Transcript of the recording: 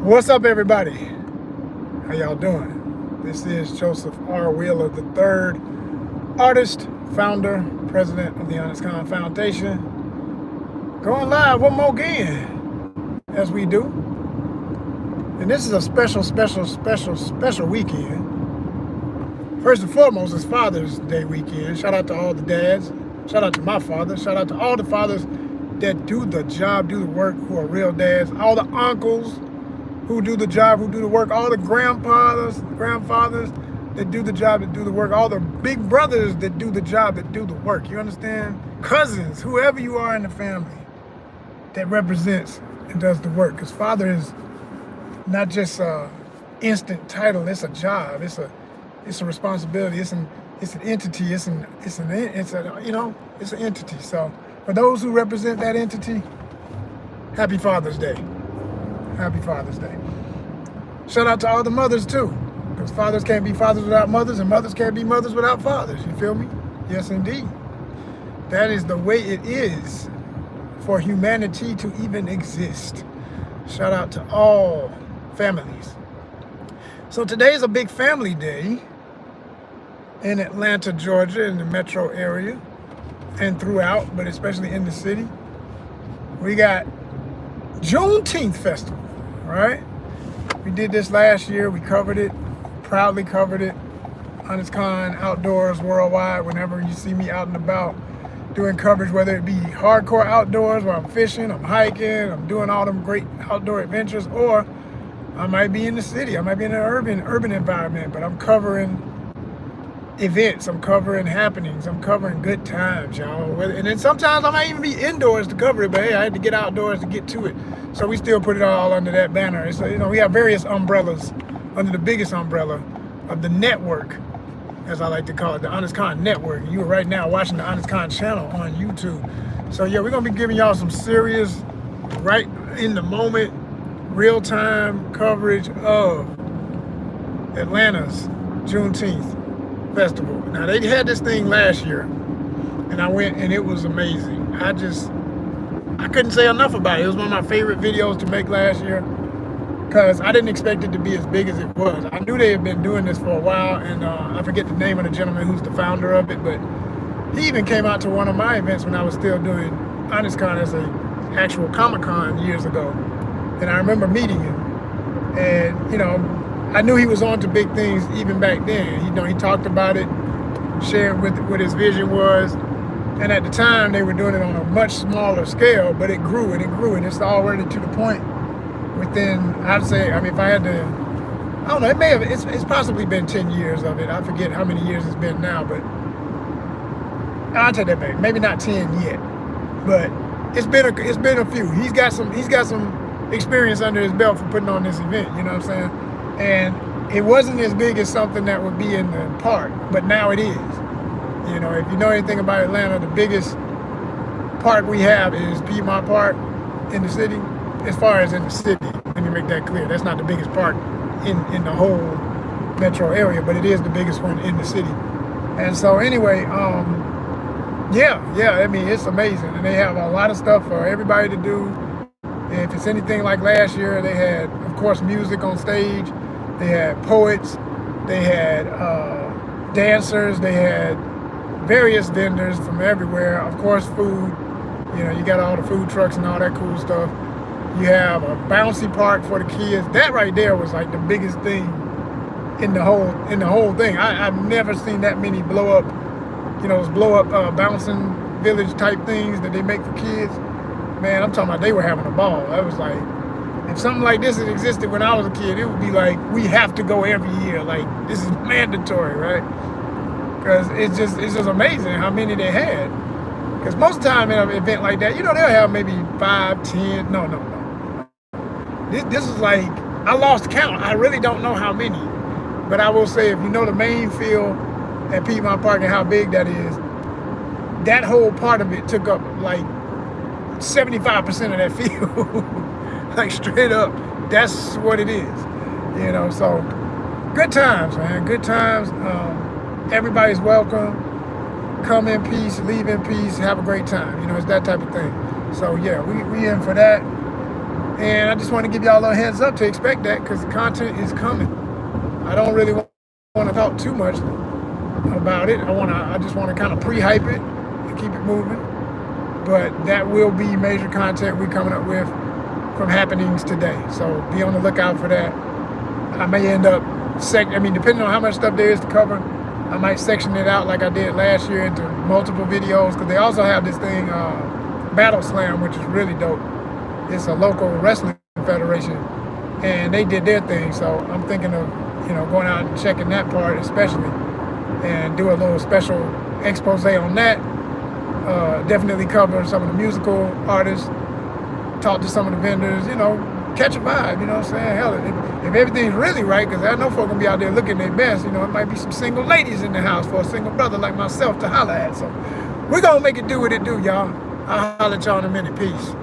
What's up, everybody? How y'all doing? This is Joseph R. Wheeler III, artist, founder, president of the ONYXCON Foundation. Going live one more again, as we do. And this is a special weekend. First and foremost, it's Father's Day weekend. Shout out to all the dads. Shout out to my father. Shout out to all the fathers that do the job, do the work, who are real dads. All the uncles who do the job, who do the work. All the grandfathers that do the job, that do the work. All the big brothers that do the job, that do the work. You understand? Cousins, whoever you are in the family that represents and does the work. Because father is not just an instant title. It's a job. It's a responsibility. It's an entity. It's an entity. So for those who represent that entity, happy Father's Day. Happy Father's Day. Shout out to all the mothers too, because fathers can't be fathers without mothers, and mothers can't be mothers without fathers. You feel me? Yes, indeed. That is the way it is for humanity to even exist. Shout out to all families. So today is a big family day in Atlanta, Georgia, in the metro area, and throughout, but especially in the city. We got Juneteenth Festival, right? We did this last year. We covered it, proudly covered it. ONYXCON Outdoors Worldwide. Whenever you see me out and about doing coverage, whether it be hardcore outdoors where I'm fishing, I'm hiking, I'm doing all them great outdoor adventures, or I might be in the city. I might be in an urban environment, but I'm covering events, I'm covering happenings, I'm covering good times, y'all. And then sometimes I might even be indoors to cover it, but hey, I had to get outdoors to get to it. So we still put it all under that banner. So, we have various umbrellas under the biggest umbrella of the network, as I like to call it, the ONYXCON network. You are right now watching the ONYXCON channel on YouTube. So yeah, we're gonna be giving y'all some serious, right in the moment, real-time coverage of Atlanta's Juneteenth Festival. Now they had this thing last year, and I went, and it was amazing. I couldn't say enough about it. It was one of my favorite videos to make last year, because I didn't expect it to be as big as it was. I knew they had been doing this for a while, and I forget the name of the gentleman who's the founder of it, but he even came out to one of my events when I was still doing ONYXCON as an actual Comic-Con years ago, and I remember meeting him, and I knew he was on to big things even back then. He talked about it, shared what his vision was, and at the time they were doing it on a much smaller scale, but it grew and it grew, and it's already to the point within, I'd say, if I had to, I don't know, it's possibly been 10 years of it. I forget how many years it's been now, but I'll take that back. Maybe not 10 yet, but it's been a few. He's got some experience under his belt for putting on this event. You know what I'm saying? And it wasn't as big as something that would be in the park, but now it is. If you know anything about Atlanta, the biggest park we have is Piedmont Park in the city. As far as in the city, let me make that clear. That's not the biggest park in the whole metro area, but it is the biggest one in the city. And so anyway, it's amazing. And they have a lot of stuff for everybody to do. If it's anything like last year, they had, of course, music on stage. They had poets. They had dancers. They had various vendors from everywhere. Of course, food. You got all the food trucks and all that cool stuff. You have a bouncy park for the kids. That right there was like the biggest thing in the whole thing. I've never seen that many blow up bouncing village type things that they make for kids. Man, I'm talking about they were having a ball. I was like, if something like this had existed when I was a kid, it would be like, we have to go every year. Like, this is mandatory, right? Because it's just amazing how many they had. Because most of the time in an event like that, they'll have maybe 5, 10. No. This is like, I lost count. I really don't know how many. But I will say, if you know the main field at Piedmont Park and how big that is, that whole part of it took up like 75% of that field. Like straight up, that's what it is. So good times, man. Good times. Everybody's welcome. Come in peace, leave in peace, have a great time. It's that type of thing. So yeah, we in for that. And I just want to give y'all a little heads up to expect that, because the content is coming. I don't really want to talk too much about it. I just want to kind of pre-hype it and keep it moving. But that will be major content we're coming up with from happenings today. So be on the lookout for that. I may end up, depending on how much stuff there is to cover, I might section it out like I did last year into multiple videos, because they also have this thing, Battle Slam, which is really dope. It's a local wrestling federation, and they did their thing. So I'm thinking of, going out and checking that part especially, and do a little special expose on that. Definitely cover some of the musical artists, talk to some of the vendors, catch a vibe, you know what I'm saying? Hell, if everything's really right, because I know folks gonna be out there looking their best, it might be some single ladies in the house for a single brother like myself to holler at. So we're gonna make it do what it do, y'all. I'll holler at y'all in a minute. Peace.